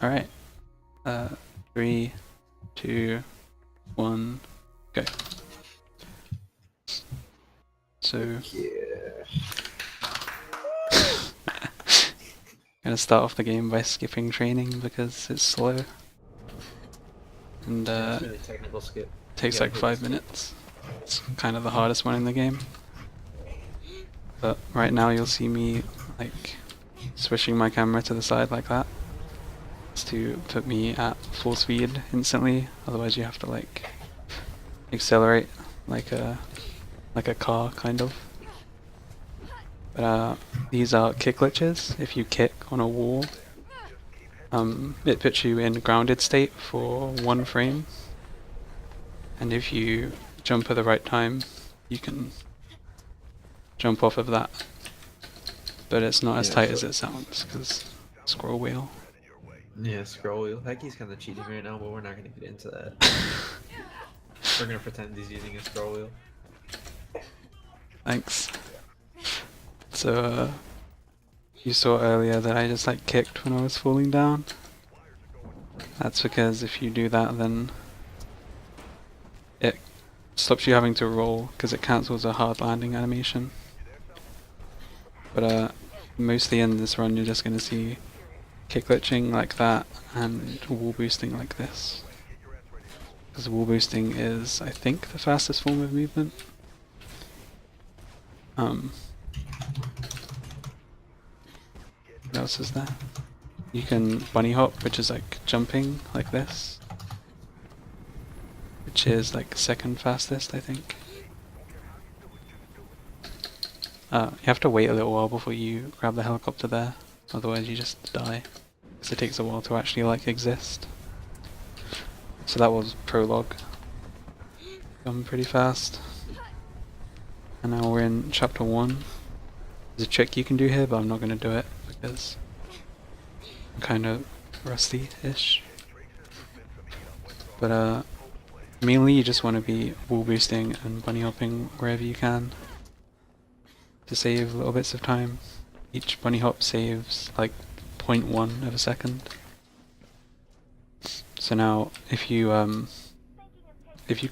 Alright. 3, 2, 1, go. So Yeah. gonna start off the game by skipping training because it's slow. And Yeah, it's really technical skip. takes You like gotta hit 5 the skip. minutes. It's kind of the hardest one in the game. But right now you'll see me like switching my camera to the side like that. It's to put me at full speed instantly, otherwise you have to like accelerate like a car kind of. But these are kick glitches. If you kick on a wall, it puts you in grounded state for 1 frame. And if you jump at the right time, you can jump off of that. But it's not as tight as it sounds, because scroll wheel. Yeah, scroll wheel. He's kind of cheating right now, but we're not gonna get into that. We're gonna pretend he's using a scroll wheel. Thanks. So, you saw earlier that I just like kicked when I was falling down. That's because if you do that, then it stops you having to roll, because it cancels a hard landing animation. But mostly in this run you're just going to see kick glitching like that and wall boosting like this. Because wall boosting is, I think, the fastest form of movement. What else is there? You can bunny hop, which is like jumping like this. Which is like second fastest, I think. You have to wait a little while before you grab the helicopter there, otherwise you just die. Because it takes a while to actually like exist. So that was prologue. Gone pretty fast. And now we're in chapter 1. There's a trick you can do here, but I'm not going to do it because I'm kind of rusty-ish. But mainly you just want to be wall boosting and bunny hopping wherever you can to save little bits of time. Each bunny hop saves like 0.1 of a second. So now if you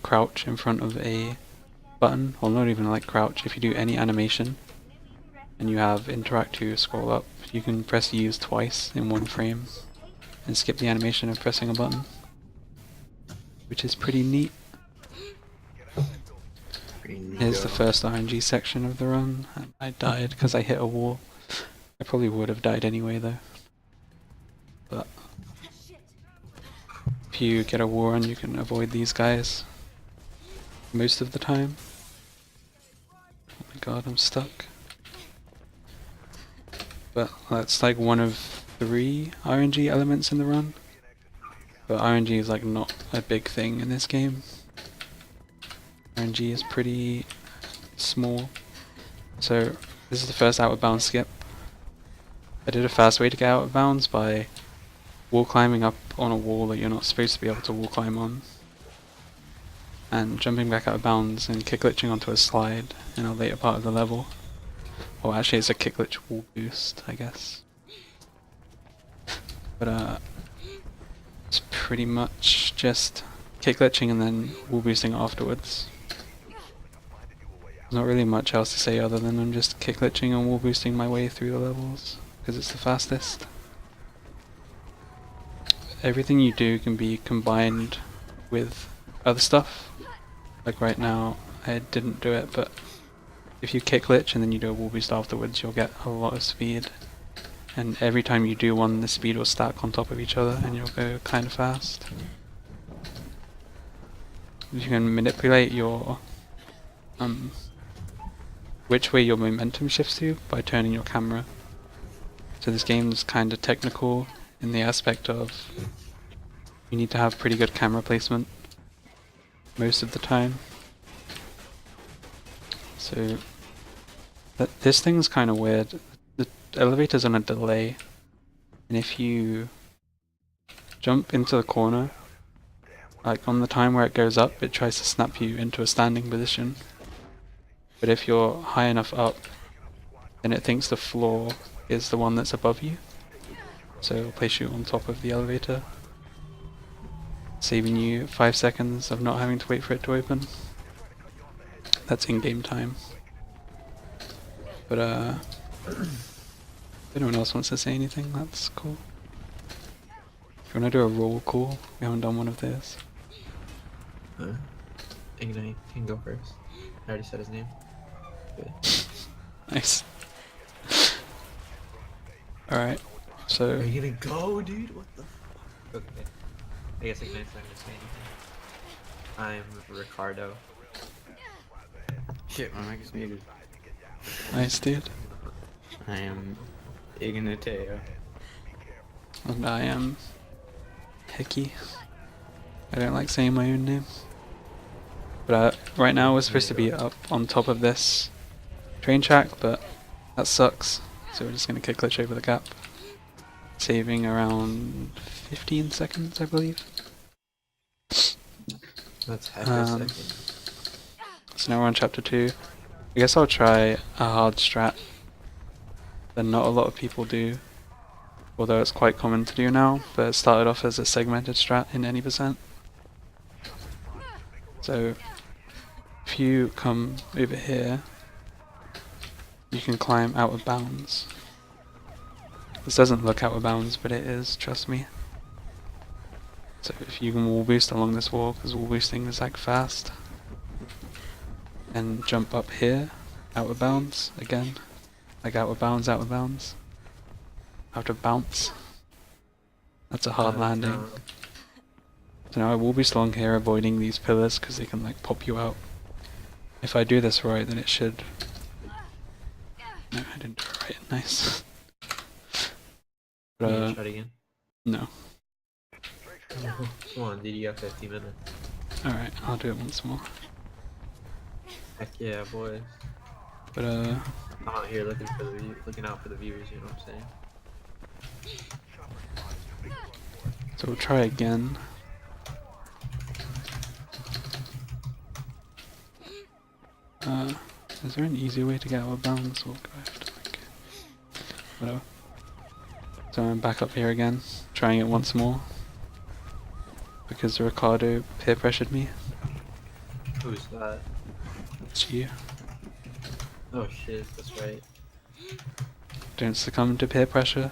crouch in front of a button, or not even like crouch, if you do any animation and you have interact to scroll up, you can press use twice in 1 frame and skip the animation of pressing a button, which is pretty neat. Here's the first RNG section of the run. I died because I hit a wall. I probably would have died anyway though. But if you get a wall run, you can avoid these guys most of the time. Oh my god, I'm stuck. But that's like one of 3 RNG elements in the run. But RNG is like not a big thing in this game. RNG is pretty small. So this is the first out of bounds skip. I did a fast way to get out of bounds by wall climbing up on a wall that you're not supposed to be able to wall climb on, and jumping back out of bounds and kick glitching onto a slide in a later part of the level. Well, actually it's a kick glitch wall boost, I guess. But it's pretty much just kick glitching and then wall boosting afterwards. There's not really much else to say other than I'm just kick glitching and wall boosting my way through the levels, because it's the fastest. Everything you do can be combined with other stuff. Like right now, I didn't do it, but if you kick glitch and then you do a wall boost afterwards, you'll get a lot of speed. And every time you do one, the speed will stack on top of each other and you'll go kind of fast. You can manipulate your which way your momentum shifts to by turning your camera. So this game's kind of technical in the aspect of you need to have pretty good camera placement most of the time. So this thing's kind of weird. The elevator's on a delay, and if you jump into the corner, like on the time where it goes up, it tries to snap you into a standing position. But if you're high enough up, then it thinks the floor is the one that's above you. So it'll place you on top of the elevator, saving you 5 seconds of not having to wait for it to open. That's in-game time. But if anyone else wants to say anything, that's cool. If you want to do a roll call, we haven't done one of those. Ignite can go first. I already said his name. Good. Nice. Alright, so... Are you gonna go, dude? What the fuck? Okay. I guess Ignite's not gonna say anything. I'm Ricardo. Shit, my mic is muted. Nice, dude. I am Ignateo. And I am... Hickey. I don't like saying my own name. But right now we're supposed to be up on top of this train track, but that sucks. So we're just going to kick glitch over the gap. Saving around 15 seconds, I believe. That's half a second. So now we're on chapter 2. I guess I'll try a hard strat that not a lot of people do. Although it's quite common to do now, but it started off as a segmented strat in any percent. So if you come over here, you can climb out of bounds. This doesn't look out of bounds, but it is, trust me. So if you can wall boost along this wall, because wall boosting is like fast, and jump up here, out of bounds, again, like out of bounds, out of bounds, out of bounce. That's a hard landing. So now I will boost along here, avoiding these pillars, because they can like pop you out. If I do this right, then it should... No, I didn't do it right. Nice. Can you try it again? No. Come on, dude, you got 50 minutes. Alright, I'll do it once more. Heck yeah, boys. But I'm out here looking out for the viewers, you know what I'm saying? so we'll try again. Is there an easier way to get out of bounds, or do I have to like... Whatever. So I'm back up here again, trying it once more. Because Ricardo peer pressured me. Who's that? It's you. Oh shit, that's right. Don't succumb to peer pressure.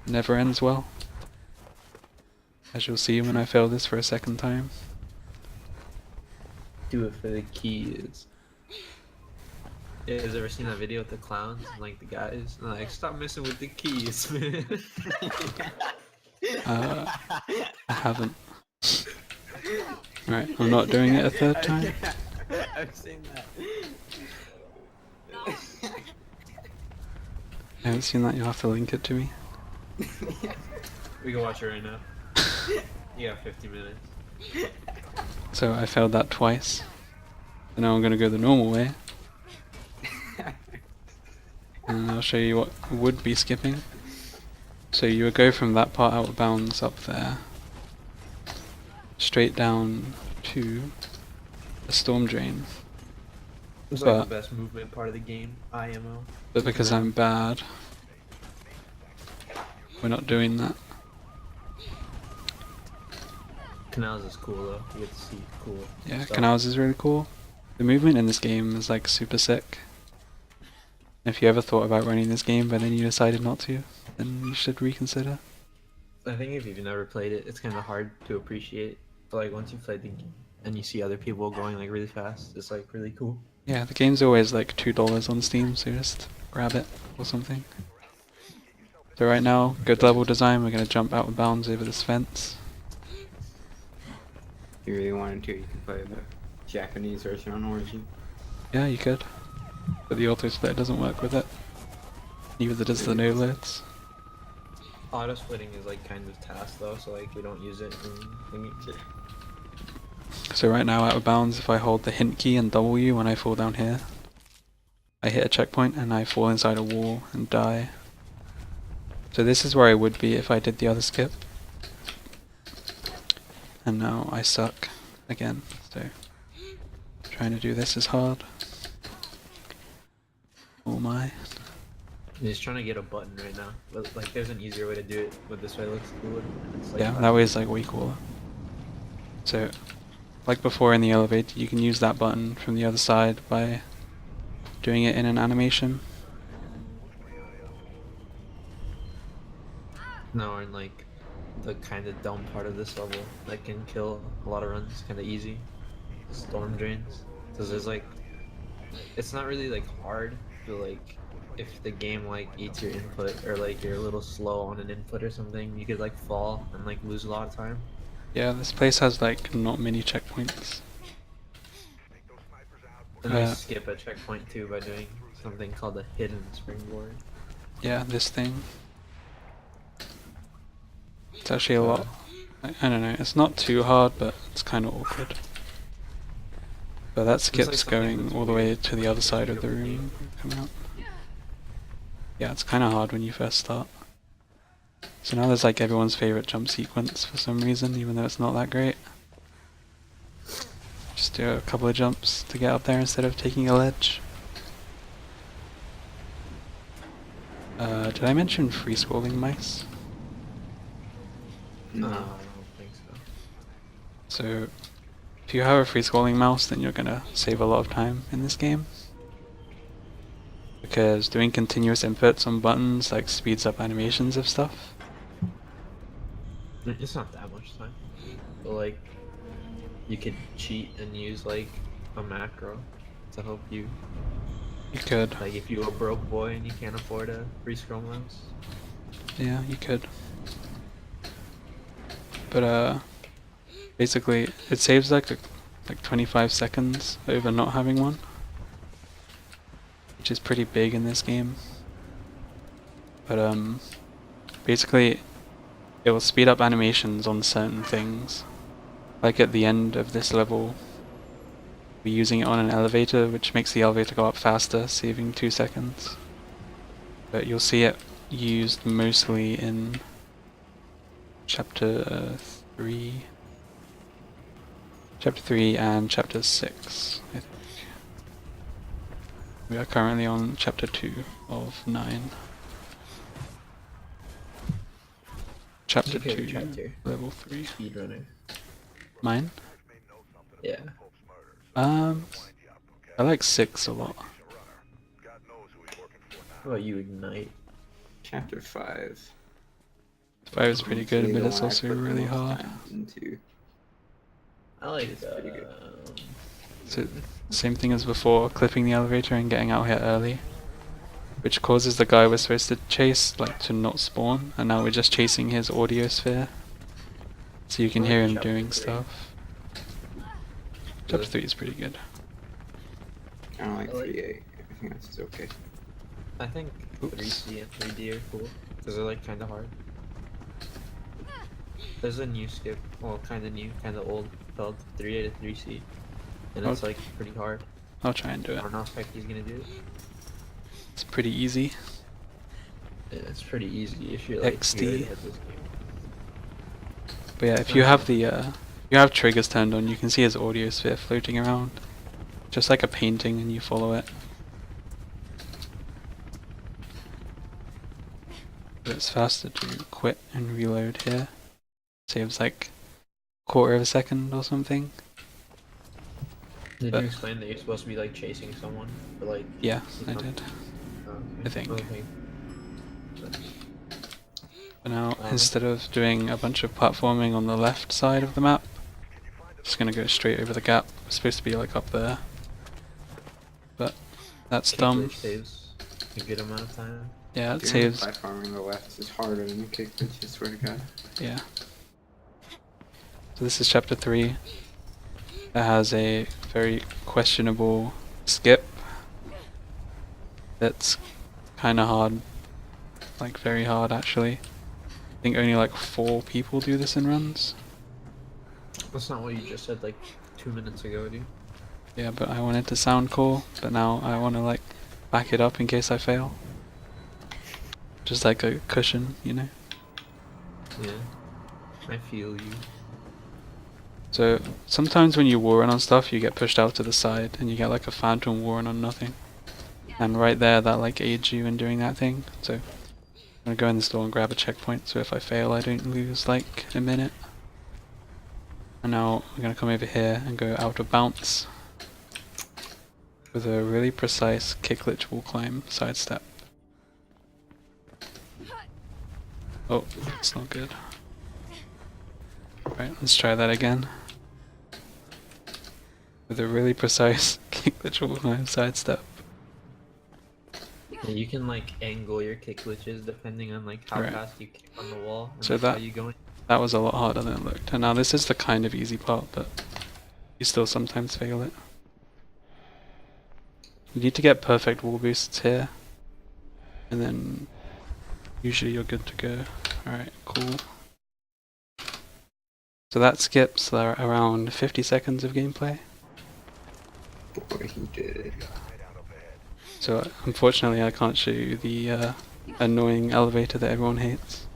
It never ends well. As you'll see when I fail this for a second time. Do it for the keys. Yeah, has ever seen that video with the clowns and like the guys? And like, stop messing with the keys, man. I haven't. Right, I'm not doing it a third time. I've seen that. I haven't seen that, you'll have to link it to me. We can watch it right now. You got 50 minutes. So I failed that twice. And now I'm gonna go the normal way. And I'll show you what would be skipping. So you would go from that part out of bounds up there, straight down to the storm drain. It's like the best movement part of the game, IMO. But because I'm bad, we're not doing that. Canals is cool though, you get to see cool Yeah, stuff. canals is really cool. The movement in this game is like super sick. If you ever thought about running this game but then you decided not to, then you should reconsider. I think if you've never played it, it's kind of hard to appreciate. But like once you play the game and you see other people going like really fast, it's like really cool. Yeah, the game's always like $2 on Steam, so just grab it or something. So right now, good level design, we're gonna jump out of bounds over this fence. If you really wanted to, you could play the Japanese version on Origin. Yeah, you could. But the auto split doesn't work with it. Neither does the no loads. Auto splitting is like kind of task though, so like we don't use it in So right now out of bounds, if I hold the hint key and W when I fall down here, I hit a checkpoint and I fall inside a wall and die. So this is where I would be if I did the other skip. And now I suck again, so trying to do this is hard. Oh my. He's trying to get a button right now, but like there's an easier way to do it, but this way looks cooler. And it's, like, Yeah, that way is like way cooler. So, like before in the elevator, you can use that button from the other side by doing it in an animation. No, and like the kind of dumb part of this level that can kill a lot of runs kind of easy. Storm drains. Because there's like, it's not really like hard, but like if the game like eats your input or like you're a little slow on an input or something, you could like fall and like lose a lot of time. Yeah, this place has like not many checkpoints. And they skip a checkpoint too by doing something called a hidden springboard. Yeah, this thing. It's actually a lot. I don't know, it's not too hard, but it's kind of awkward. But that skips going all the way to the other side of the room. Come out. Yeah, it's kind of hard when you first start. So now there's like everyone's favorite jump sequence for some reason, even though it's not that great. Just do a couple of jumps to get up there instead of taking a ledge. Did I mention free scrolling mice? No, I don't think so. So, if you have a free scrolling mouse, then you're gonna save a lot of time in this game. Because doing continuous inputs on buttons like speeds up animations of stuff. It's not that much time. But like, you could cheat and use like a macro to help you. You could. Like if you're a broke boy and you can't afford a free scroll mouse. Yeah, you could. But basically it saves like 25 seconds over not having one, which is pretty big in this game. But basically it will speed up animations on certain things. Like at the end of this level, we're using it on an elevator, which makes the elevator go up faster, saving 2 seconds. But you'll see it used mostly in chapter 3 and chapter 6, I think. We are currently on chapter 2 of 9. Chapter 2, chapter? level 3. Speedrunner. Mine? Yeah. I like 6 a lot. How about you, Ignite? Chapter 5. 5 is pretty good, but it's also Put the really most hard. time into. I like It's pretty good. So, same thing as before, clipping the elevator and getting out here early. Which causes the guy we're supposed to chase, like, to not spawn, and now we're just chasing his audio sphere. So you can hear him doing stuff. Chapter 3 is pretty good. I don't like 3A. Everything else is okay. I think 3C and 3D are cool, because they're like kind of hard. There's a new skip, well kind of new, kind of old, called 3A to 3C. And it's like pretty hard. I'll try and do I it. don't know if he's gonna do it. It's pretty easy. Yeah, it's pretty easy if you're like XD. good at this game. But yeah, if you have the you have triggers turned on, you can see his audio sphere floating around. Just like a painting, and you follow it. But it's faster to quit and reload here. Saves like a quarter of a second or something. Did you explain that you're supposed to be like chasing someone? Or, like, Yeah, I did. Okay. I think. Okay. But now, instead of doing a bunch of platforming on the left side of the map, just gonna go straight over the gap. It's supposed to be like up there. But that's dumb. Saves a good amount of time. Yeah, it Doing saves. platforming the left is harder than the kick glitch, I swear to God. Yeah. So this is chapter 3. It has a very questionable skip. That's kind of hard. Like very hard actually. I think only like 4 people do this in runs. That's not what you just said like 2 minutes ago, dude. Yeah, but I want it to sound cool, but now I want to like back it up in case I fail. Just like a cushion, you know? Yeah. I feel you. So sometimes when you war run on stuff, you get pushed out to the side and you get like a phantom war run on nothing. And right there, that like aids you in doing that thing. So I'm gonna go in this door and grab a checkpoint, so if I fail I don't lose like a minute. And now we're gonna come over here and go out of bounce with a really precise kick glitch wall climb sidestep. Oh, it's not good. Right, let's try that again. With a really precise kick glitch wall climb sidestep. Yeah, you can like angle your kick glitches depending on like how Right. fast you kick on the wall and So like, how that- you going. That was a lot harder than it looked. And now this is the kind of easy part, but you still sometimes fail it. You need to get perfect wall boosts here, and then usually you're good to go. Alright, cool. So that skips around 50 seconds of gameplay. Boy, he did. So unfortunately I can't show you the annoying elevator that everyone hates.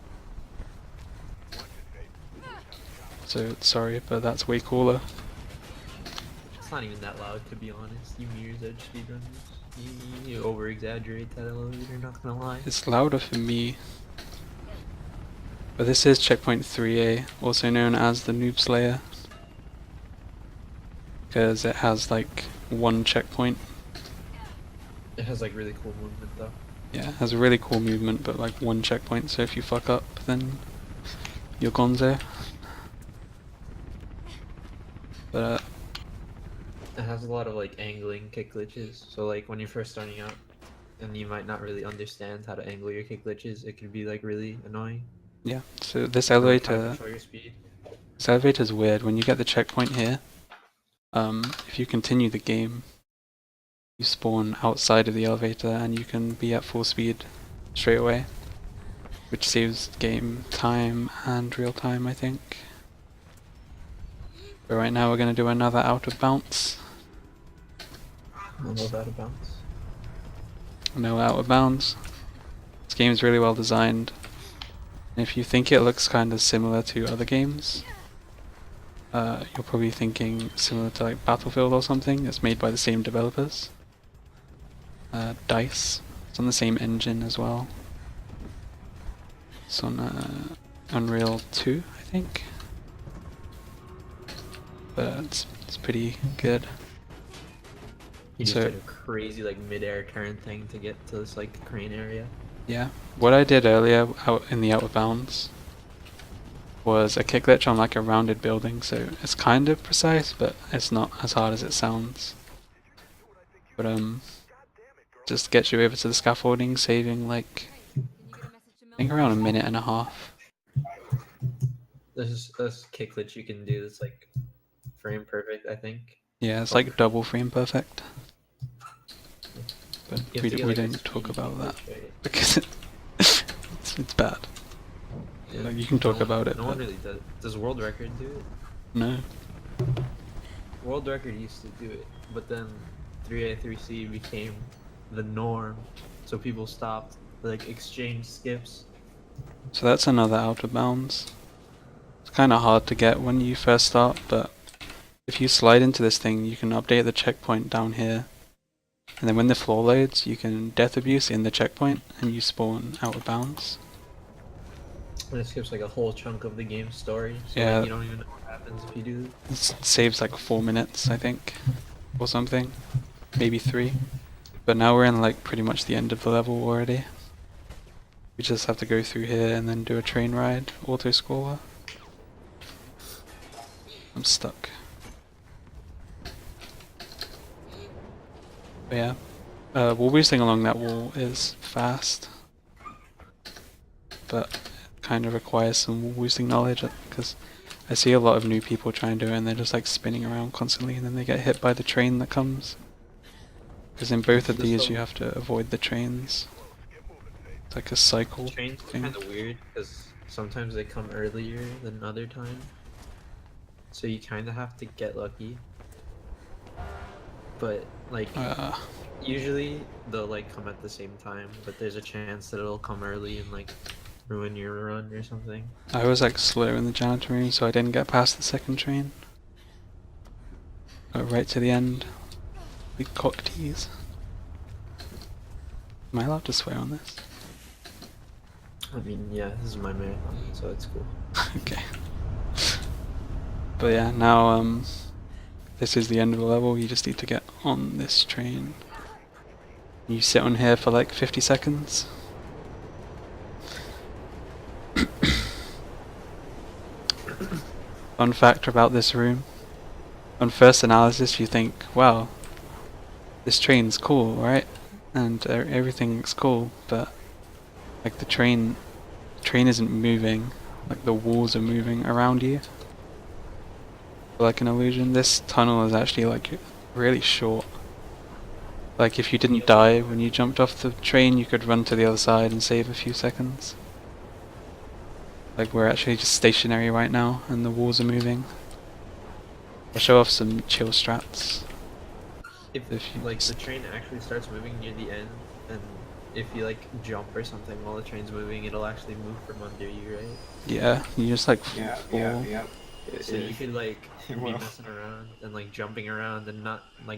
So sorry, but that's way cooler. It's not even that loud to be honest. You mirror's edge speedrunners. You over exaggerate that elevator, not gonna lie. It's louder for me. But this is checkpoint 3A, also known as the Noob Slayer. Because it has like one checkpoint. It has like really cool movement though. Yeah, it has a really cool movement, but like one checkpoint, so if you fuck up, then you're gonzo. But It has a lot of like angling kick glitches. So like when you're first starting out and you might not really understand how to angle your kick glitches, it could be like really annoying. yeah, so this Or, like, how to elevator, control your speed. this elevator's weird. When you get the checkpoint here, if you continue the game, you spawn outside of the elevator and you can be at full speed straight away, which saves game time and real time, I think. But right now we're going to do another out of bounce. I love out of bounds. No out of bounds. This game is really well designed. And if you think it looks kind of similar to other games, you're probably thinking similar to like Battlefield or something. It's made by the same developers. DICE. It's on the same engine as well. It's on Unreal 2, I think. But it's pretty good. You just So- did a crazy like mid-air turn thing to get to this like crane area. Yeah. What I did earlier out in the out of bounds was a kick glitch on like a rounded building, so it's kind of precise, but it's not as hard as it sounds. But just gets you over to the scaffolding, saving like I think around a minute and a half. There's this kick glitch you can do that's like frame perfect, I think. Yeah, it's like double frame perfect. But You have we to get, we like, a don't talk speed about that glitch, right? because it's bad. Yeah. Like, you can talk No one- about it, No one but- really does. Does World Record do it? No. World Record used to do it, but then 3A 3C became the norm, so people stopped like exchange skips. So that's another out of bounds. It's kind of hard to get when you first start, but if you slide into this thing, you can update the checkpoint down here. And then when the floor loads, you can death abuse in the checkpoint, and you spawn out of bounds. And it skips like a whole chunk of the game story, so Yeah. like, you don't even know what happens if you do it. It saves like 4 minutes, I think, or something. Maybe 3. But now we're in like pretty much the end of the level already. We just have to go through here and then do a train ride, auto-scroller. I'm stuck. But yeah, wall boosting along that wall is fast, but it kind of requires some wall boosting knowledge, because I see a lot of new people try and do it and they're just like spinning around constantly and then they get hit by the train that comes. Because in both of This these one- you have to avoid the trains. It's like a cycle Trains thing. kind of weird because sometimes they come earlier than other times, so you kind of have to get lucky. But like usually they'll like come at the same time, but there's a chance that it'll come early and like ruin your run or something. I was like slow in the janitor room, so I didn't get past the second train. Right to the end. We cock tease. Am I allowed to swear on this? I mean, yeah, this is my marathon, so it's cool. Okay. But yeah, now this is the end of the level. You just need to get on this train. You sit on here for like 50 seconds. Fun fact about this room. On first analysis you think, wow, this train's cool, right? And everything's cool, but like the train isn't moving, like the walls are moving around you. Like an illusion. This tunnel is actually like really short. Like if you didn't die when you jumped off the train, you could run to the other side and save a few seconds. Like we're actually just stationary right now and the walls are moving. I'll show off some chill strats. If you like the train actually starts moving near the end, and if you like jump or something while the train's moving, it'll actually move from under you, right? Yeah, you just like Yeah, fall. yeah. So you could like be Well. messing around and like jumping around and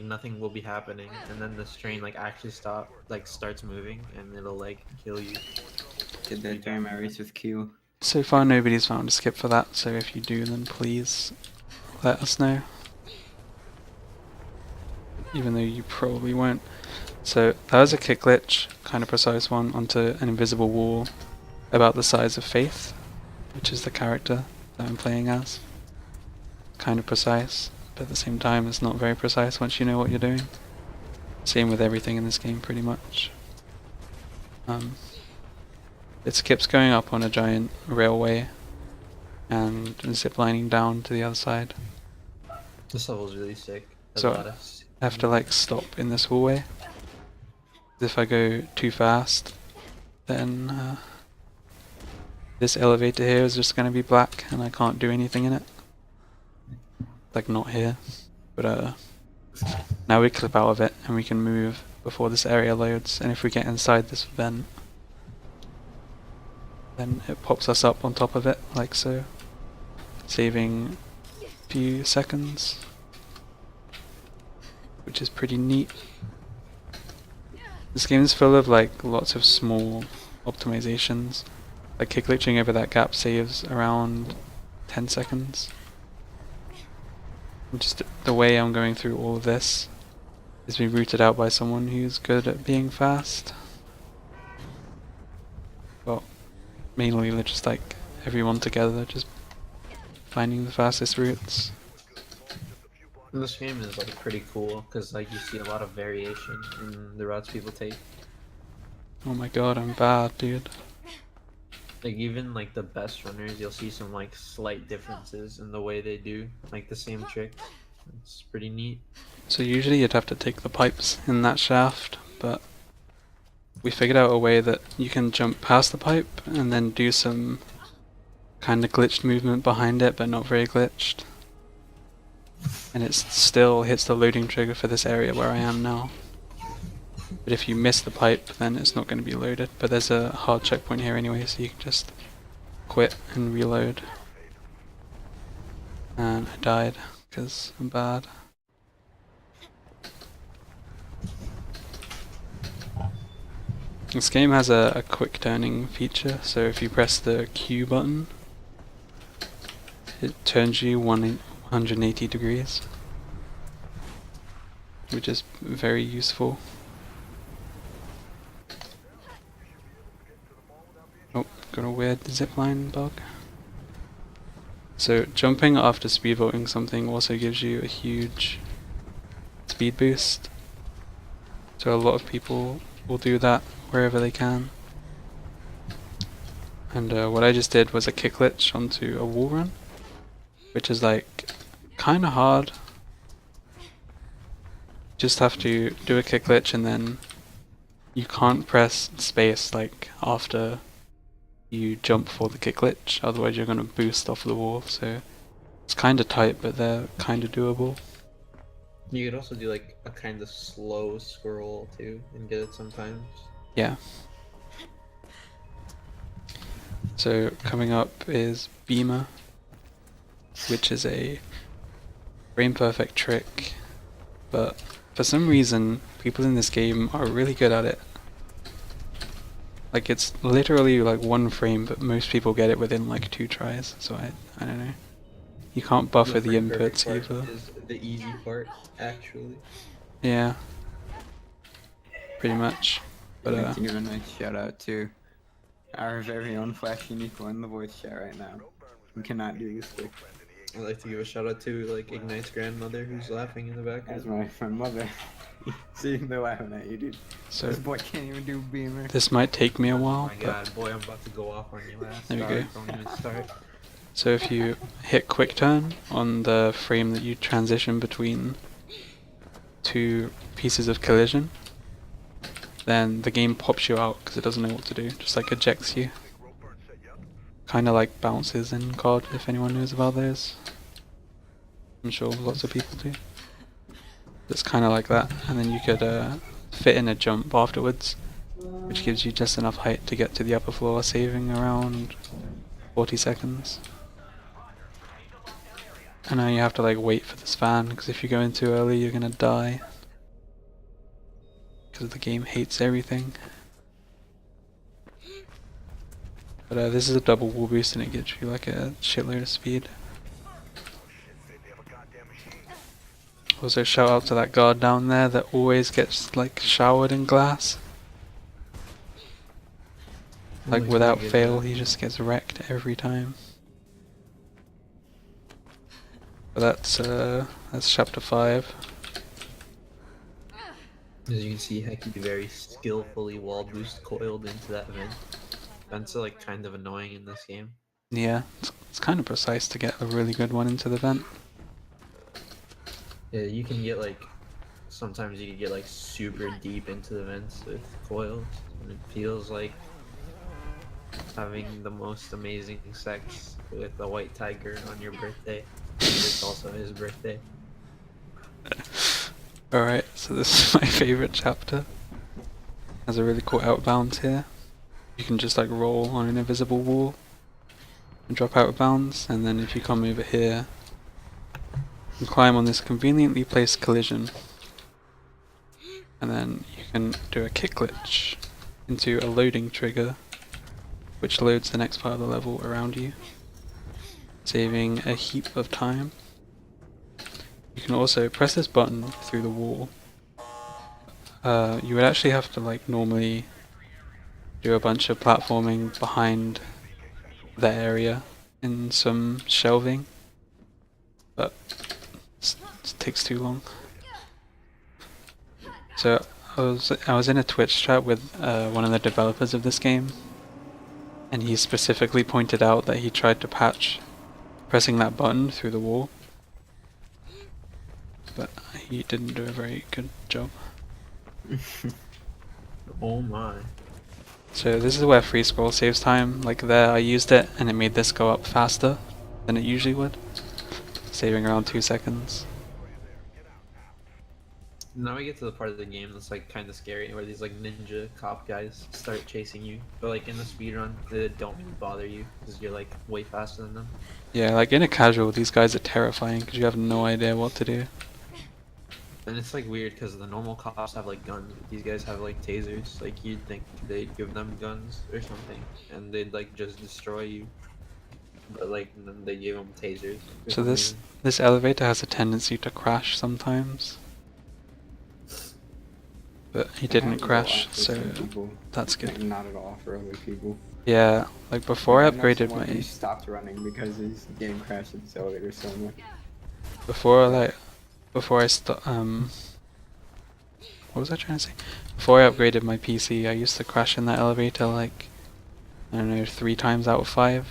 nothing will be happening, and then this train like actually starts moving and it'll like kill you. Did that during my race with Q. So far nobody's found a skip for that, so if you do then please let us know. Even though you probably won't. So that was a kick glitch, kind of precise one, onto an invisible wall about the size of Faith, which is the character that I'm playing as. Kind of precise, but at the same time it's not very precise once you know what you're doing. Same with everything in this game pretty much. It skips going up on a giant railway and ziplining down to the other side. This level's really sick. So I have to like stop in this hallway. If I go too fast, then this elevator here is just going to be black and I can't do anything in it. Like not here, but now we clip out of it and we can move before this area loads, and if we get inside this vent, then it pops us up on top of it, like so, saving a few seconds, which is pretty neat. This game is full of like lots of small optimizations, like kick glitching over that gap saves around 10 seconds. Just the way I'm going through all of this is being rooted out by someone who's good at being fast. Well, mainly just like everyone together, just finding the fastest routes. This game is like pretty cool because like you see a lot of variation in the routes people take. Oh my god, I'm bad, dude. Like even like the best runners, you'll see some like slight differences in the way they do like the same trick. It's pretty neat. So usually you'd have to take the pipes in that shaft, but we figured out a way that you can jump past the pipe and then do some kind of glitched movement behind it, but not very glitched. And it still hits the loading trigger for this area where I am now. But if you miss the pipe, then it's not going to be loaded. But there's a hard checkpoint here anyway, so you can just quit and reload. And I died, because I'm bad. This game has a quick turning feature, so if you press the Q button, it turns you 180 degrees, which is very useful. Oh, got a weird zipline bug. So jumping after speed vaulting something also gives you a huge speed boost. So a lot of people will do that wherever they can. And what I just did was a kick glitch onto a wall run, which is like kind of hard. Just have to do a kick glitch and then you can't press space like after you jump for the kick glitch, otherwise you're going to boost off the wall, so it's kind of tight but they're kind of doable. You could also do like a kind of slow scroll too and get it sometimes. Yeah. So coming up is Beamer, which is a frame perfect trick, but for some reason people in this game are really good at it. Like it's literally like one frame, but most people get it within like 2 tries. So I don't know. You can't buffer the frame perfect inputs part either. is the easy part, actually. Yeah, pretty much. I'd But like to give a nice shout out to our very own Flash Unique in the voice chat right now. We cannot do this quick. I'd like to give a shout out to like Ignite's grandmother who's laughing in the That's background. my mother. See, they're laughing at you, dude. so This boy can't even do Beamer. this might take me a Oh while, my but god, boy, I'm about to go off on you ass. There we go. Don't even start. so if you hit quick turn on the frame that you transition between 2 pieces of collision, then the game pops you out because it doesn't know what to do, just like ejects you. Kind of like bounces in COD, if anyone knows about those. I'm sure lots of people do. It's kind of like that, and then you could fit in a jump afterwards, which gives you just enough height to get to the upper floor, saving around 40 seconds. And now you have to like wait for this fan, because if you go in too early you're gonna die. Because the game hates everything. But this is a double wall boost and it gives you like a shitload of speed. Also shout out to that guard down there that always gets like showered in glass. Like without fail, he just gets wrecked every time. But that's chapter 5. As you can see, Heki very skillfully wall boost coiled into that vent. Vents are like kind of annoying in this game. Yeah, it's kind of precise to get a really good one into the vent. Yeah, you can get like, sometimes you can get like super deep into the vents with coils, and it feels like having the most amazing sex with a white tiger on your birthday. It's also his birthday. Alright, so this is my favorite chapter. Has a really cool outbound here. You can just like roll on an invisible wall and drop out of bounds, and then if you come over here and climb on this conveniently placed collision, and then you can do a kick glitch into a loading trigger which loads the next part of the level around you, saving a heap of time. You can also press this button through the wall. You would actually have to like normally do a bunch of platforming behind the area in some shelving, but it takes too long. So I was in a Twitch chat with one of the developers of this game, and he specifically pointed out that he tried to patch pressing that button through the wall, but he didn't do a very good job. Oh my. So this is where free scroll saves time. Like there I used it and it made this go up faster than it usually would, saving around 2 seconds. Now we get to the part of the game that's like kind of scary, where these like ninja cop guys start chasing you. But like in the speedrun, they don't bother you because you're like way faster than them. Yeah, like in a casual these guys are terrifying because you have no idea what to do. And it's like weird because the normal cops have like guns, but these guys have like tasers. Like you'd think they'd give them guns or something, and they'd like just destroy you. But like then they gave them tasers. for So some this reason. elevator has a tendency to crash sometimes. But he didn't Happens a crash, lot for so some people, that's like, good. not at all for other people. Yeah, like before I I know upgraded someone who my stopped running because his game crashed in this elevator so much. before I what was I trying to say? Before I upgraded my PC, I used to crash in that elevator like, I don't know, 3 times out of 5.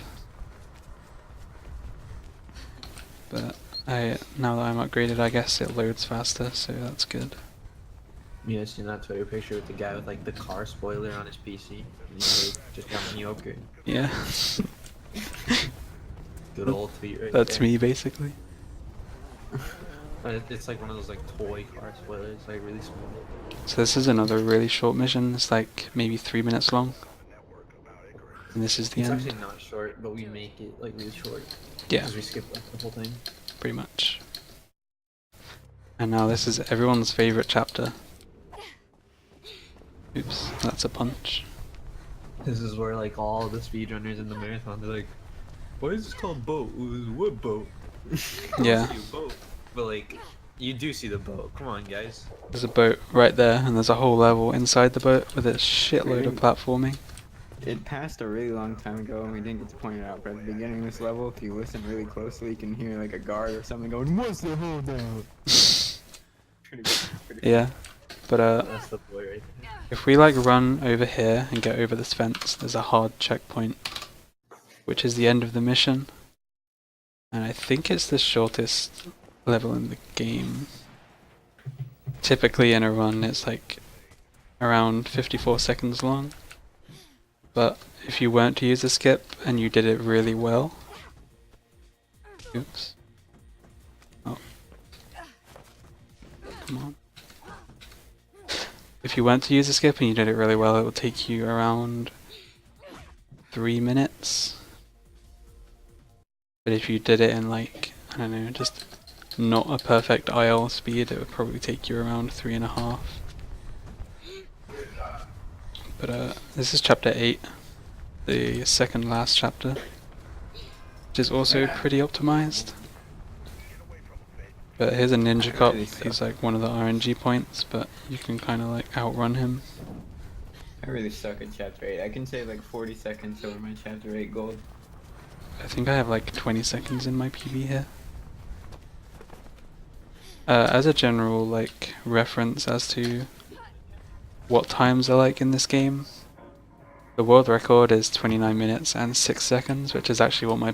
But now that I'm upgraded, I guess it loads faster, so that's good. Yeah, I seen that Twitter picture with the guy with like the car spoiler on his PC. And he's like, just got a new upgrade. Yeah, Good old tweet right that's there. me basically. It's like one of those like toy car spoilers, like really small. So this is another really short mission. It's like maybe 3 minutes long. And this is the It's end. actually not short, but we make it like really short. Yeah, Because we skip like the whole thing. pretty much. And now this is everyone's favorite chapter. Oops, that's a punch. This is where like all the speedrunners in the marathon, they're like, why is this called boat? What boat? I Yeah. don't see a boat. But like, you do see the boat. Come on, guys. There's a boat right there, and there's a whole level inside the boat with a shitload of Really? platforming. It passed a really long time ago and we didn't get to point it out, but at the beginning of this level, if you listen really closely, you can hear like a guard or something going, "What's the holdout?" Pretty good. Pretty Yeah, but That's the boy right there. if we like run over here and get over this fence, there's a hard checkpoint, which is the end of the mission. And I think it's the shortest level in the game. Typically in a run it's like around 54 seconds long. But if you weren't to use a skip and you did it really well... Oops. Oh. Come on. If you weren't to use a skip and you did it really well, it will take you around 3 minutes. But if you did it in like, I don't know, just not a perfect IL speed, it would probably take you around 3.5. But this is chapter 8, the second last chapter, which is also pretty optimized. But here's a ninja cop, he's like one of the RNG points, but you can kind of like outrun him. I really suck at chapter 8. I can save like 40 seconds over my chapter 8 gold. I think I have like 20 seconds in my PB here. As a general like reference as to what times are like in this game, the world record is 29 minutes and 6 seconds, which is actually what my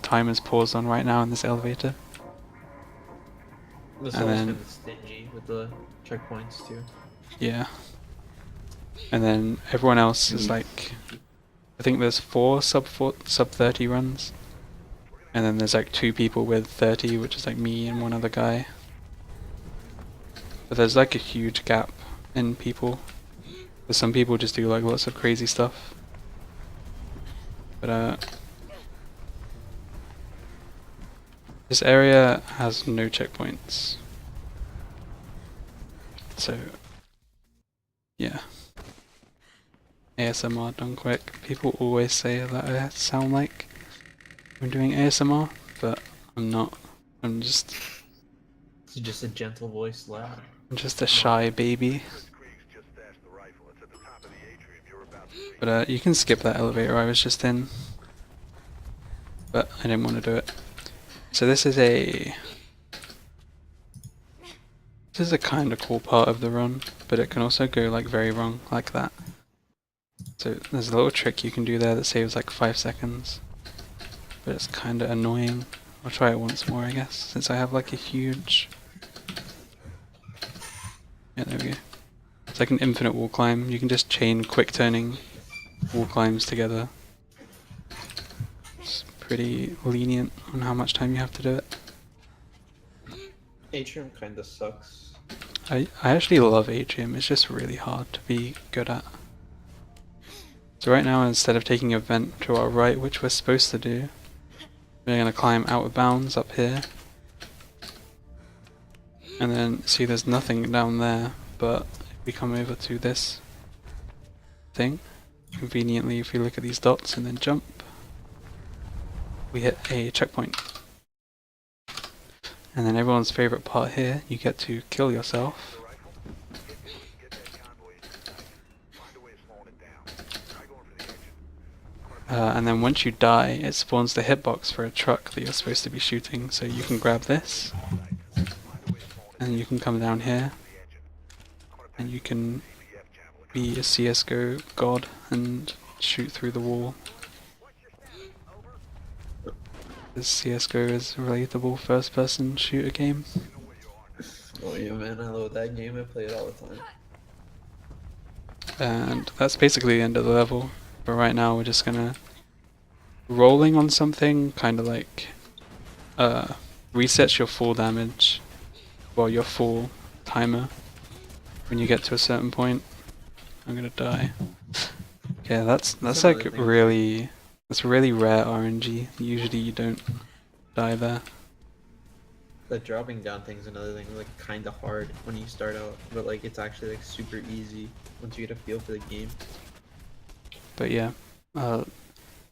time is paused on right now in this elevator. This And level's then- kind of stingy with the checkpoints too. Yeah. And then everyone else is like, I think there's 4 sub 30 runs. And then there's like 2 people with 30, which is like me and one other guy. But there's like a huge gap in people. Because some people just do like lots of crazy stuff. But this area has no checkpoints. So yeah. ASMR done quick. People always say that I sound like I'm doing ASMR, but I'm not. I'm just It's just a gentle voice lad. a shy baby. But you can skip that elevator I was just in. But I didn't want to do it. So this is a kind of cool part of the run, but it can also go like very wrong, like that. So there's a little trick you can do there that saves like 5 seconds. But it's kind of annoying. I'll try it once more, I guess, since I have like a huge... Yeah, there we go. It's like an infinite wall climb. You can just chain quick turning wall climbs together. It's pretty lenient on how much time you have to do it. Atrium kinda sucks. I actually love Atrium, it's just really hard to be good at. So right now, instead of taking a vent to our right, which we're supposed to do, we're going to climb out of bounds up here. And then, see there's nothing down there, but if we come over to this thing, conveniently if we look at these dots and then jump, we hit a checkpoint. And then everyone's favourite part here, you get to kill yourself. And then once you die, it spawns the hitbox for a truck that you're supposed to be shooting, so you can grab this, and you can come down here, and you can be a CSGO god and shoot through the wall. This CSGO is a relatable first-person shooter game. Oh yeah, man, I love that game. I play it all the time. And that's basically the end of the level. But right now we're just gonna... Rolling on something kind of like resets your full damage, well, your full timer when you get to a certain point. I'm gonna die. Yeah, that's like really... That's really rare RNG. Usually you don't die there. The dropping down thing's another thing, like kinda hard when you start out, but like it's actually like super easy once you get a feel for the game. But yeah,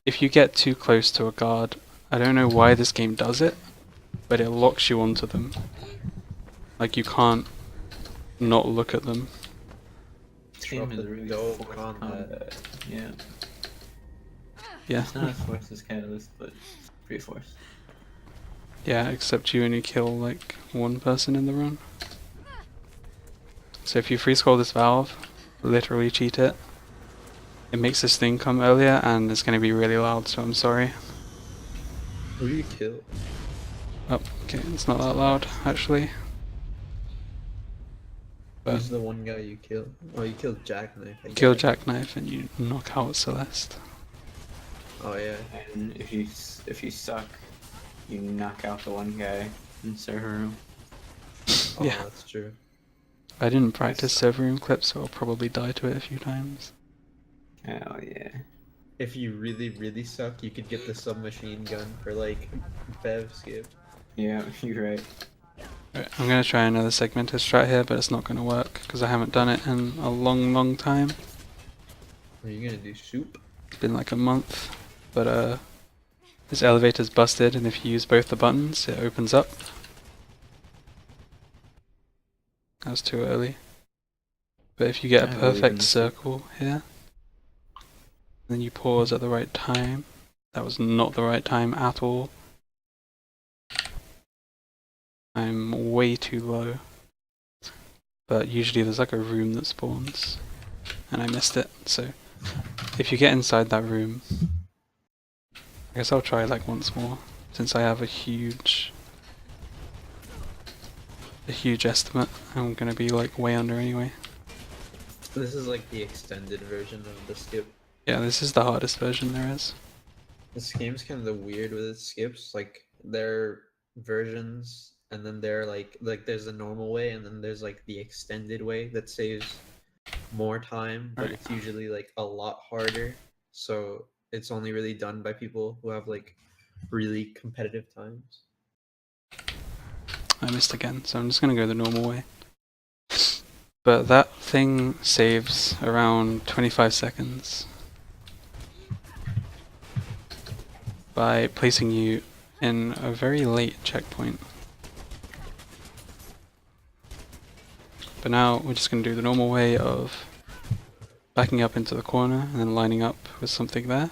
if you get too close to a guard, I don't know why this game does it, but it locks you onto them. Like you can't not look at them. This game is really dope forced on combat. Yeah. Yeah, It's not as forced as Catalyst, but it's pretty forced. yeah, except you only kill like one person in the run. So if you free scroll this valve, literally cheat it, it makes this thing come earlier and it's going to be really loud, so I'm sorry. Who do you kill? Oh, okay, it's not that loud actually. But Who's the one guy you killed? Oh, you killed Jackknife. I kill guess. Jackknife and you knock out Celeste. Oh yeah. And if you suck, you knock out the one guy in server room. Oh, Yeah. that's true. I didn't practice server room clips, so I'll probably die to it a few times. Hell yeah. If you really, really suck, you could get the submachine gun for like Bev skip. Yeah, you're right. Right, I'm gonna try another segmented strat here, but it's not gonna work because I haven't done it in a long time. Are you gonna do soup? It's been like a month, but this elevator's busted, and if you use both the buttons, it opens up. That was too early. But if you get a I believe in perfect this. circle here, then you pause at the right time. That was not the right time at all. I'm way too low. But usually there's like a room that spawns, and I missed it, so if you get inside that room, I guess I'll try like once more, since I have a huge estimate. I'm gonna be like way under anyway. This is like the extended version of the skip. Yeah, this is the hardest version there is. This game's kind of weird with its skips. Like they're versions, and then they're like there's a normal way, and then there's like the extended way that saves more time, but Right. it's usually like a lot harder. So it's only really done by people who have like really competitive times. I missed again, so I'm just gonna go the normal way. But that thing saves around 25 seconds by placing you in a very late checkpoint. But now we're just going to do the normal way of backing up into the corner and then lining up with something there.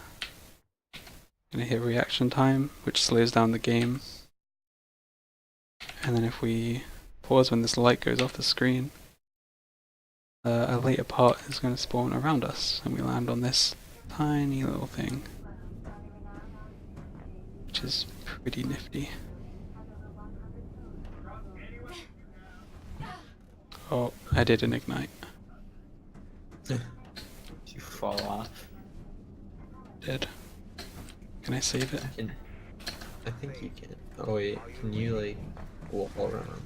Gonna hit reaction time, which slows down the game. And then if we pause when this light goes off the screen, a later part is going to spawn around us, and we land on this tiny little thing, which is pretty nifty. Oh, I did an ignite. You fall off. Did. Can I save it? I think you can. Oh wait, can you like wall around?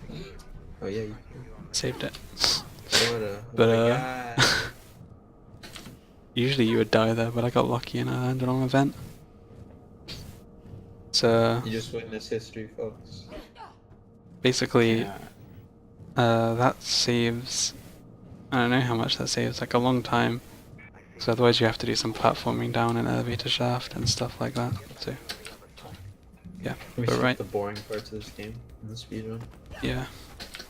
Oh yeah, you can. Saved it. But But usually you would die there, but I got lucky and I landed on an event. So you just witnessed history, folks. basically, Yeah. that saves. I don't know how much that saves, like a long time. So otherwise you have to do some platforming down an elevator shaft and stuff like that. So yeah, We but skip right, the boring parts of this game in the speedrun. yeah,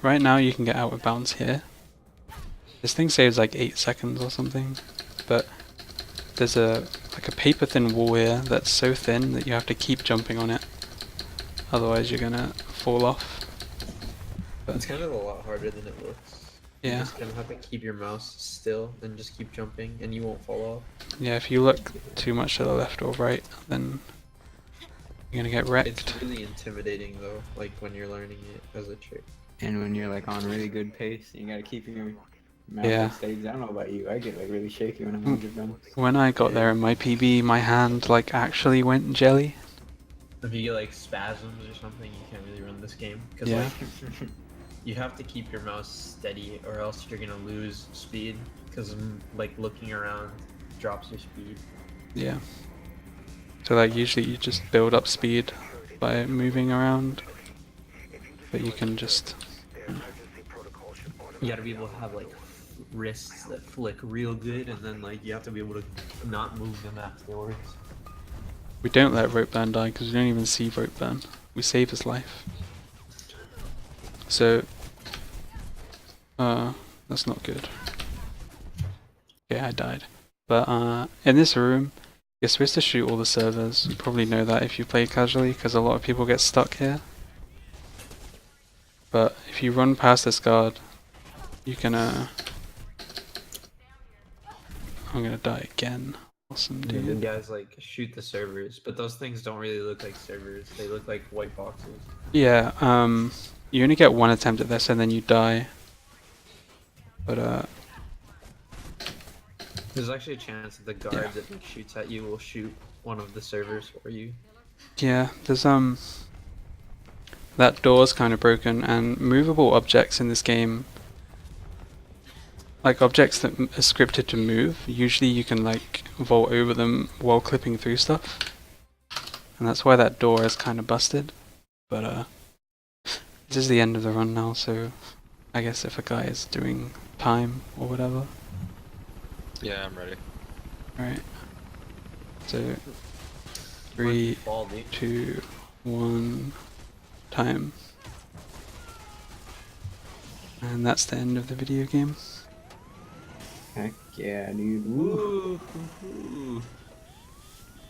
right now you can get out of bounds here. This thing saves like 8 seconds or something, but there's a paper thin wall here that's so thin that you have to keep jumping on it. Otherwise you're gonna fall off. It's kind of a lot harder than it looks. You Yeah, just kind of have to keep your mouse still and just keep jumping, and you won't fall off. yeah. If you look too much to the left or right, then you're gonna get wrecked. It's really intimidating though, like when you're learning it as a trick. And when you're like on really good pace, you gotta keep your mouth Yeah. on stage. I don't know about you, I get like really shaky when I'm 100 runs. When I got there in my PB, my hand like actually went jelly. If you get like spasms or something, you can't really run this game because Yeah. like you have to keep your mouse steady, or else you're gonna lose speed. Because like looking around drops your speed. Yeah. So like usually you just build up speed by moving around, but you can just You gotta be able to have like wrists that flick real good, and then like you have to be able to not move them afterwards. We don't let Rope Burn die because we don't even see Rope Burn. We save his life. So, that's not good. Okay, I died. But in this room, you're supposed to shoot all the servers. You probably know that if you play casually, because a lot of people get stuck here. But if you run past this guard, you can I'm gonna die again. Awesome, The dude. guys like shoot the servers, but those things don't really look like servers. They look like white boxes. Yeah, you only get one attempt at this and then you die. But There's actually a chance that the guard that like, shoots at you will shoot one of the servers for you. yeah, there's that door's kind of broken, and movable objects in this game, like objects that are scripted to move, usually you can like vault over them while clipping through stuff, and that's why that door is kind of busted. But this is the end of the run now, so I guess if a guy is doing time or whatever. Yeah, I'm ready. Alright. So 3, Fall, dude. 2, 1, time. And that's the end of the video game. Heck yeah, dude. Woo. Ooh.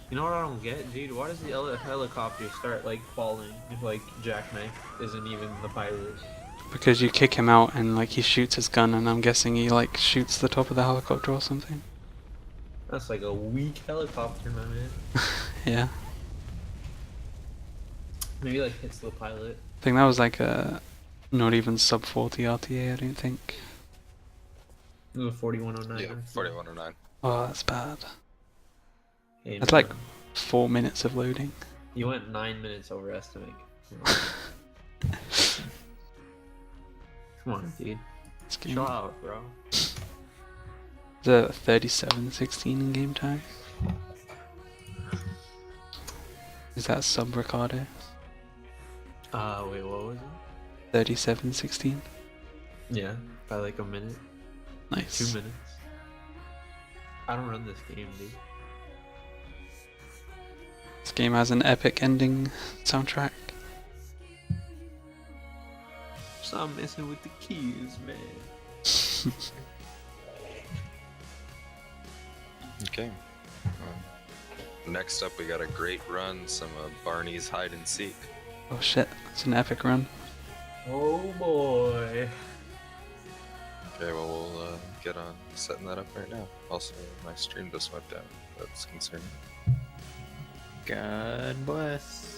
You know what I don't get, dude? Why does the helicopter start like falling if like Jackknife isn't even the pilot? Because you kick him out and like he shoots his gun, and I'm guessing he like shoots the top of the helicopter or something. That's like a weak helicopter, my man. Yeah. Maybe like hits the pilot. I think that was like a not even sub 40 RTA, I don't think. It was a 4109. Yeah, 4109. Oh, that's bad. Hey, That's like man. 4 minutes of loading. You went 9 minutes over estimate. Come on, dude. This game. Chill out, bro. The 37:16 in game time. Is that sub Ricardo? Wait, what was it? 37:16. Yeah, by like a minute. Nice. 2 minutes. I don't run this game, dude. This game has an epic ending soundtrack. Stop messing with the keys, man. Okay. Next up, we got a great run, some Barney's hide and seek. Oh shit, it's an epic run. Oh boy. Okay, well, we'll get on setting that up right now. Also, my stream just went down. That's concerning. God bless.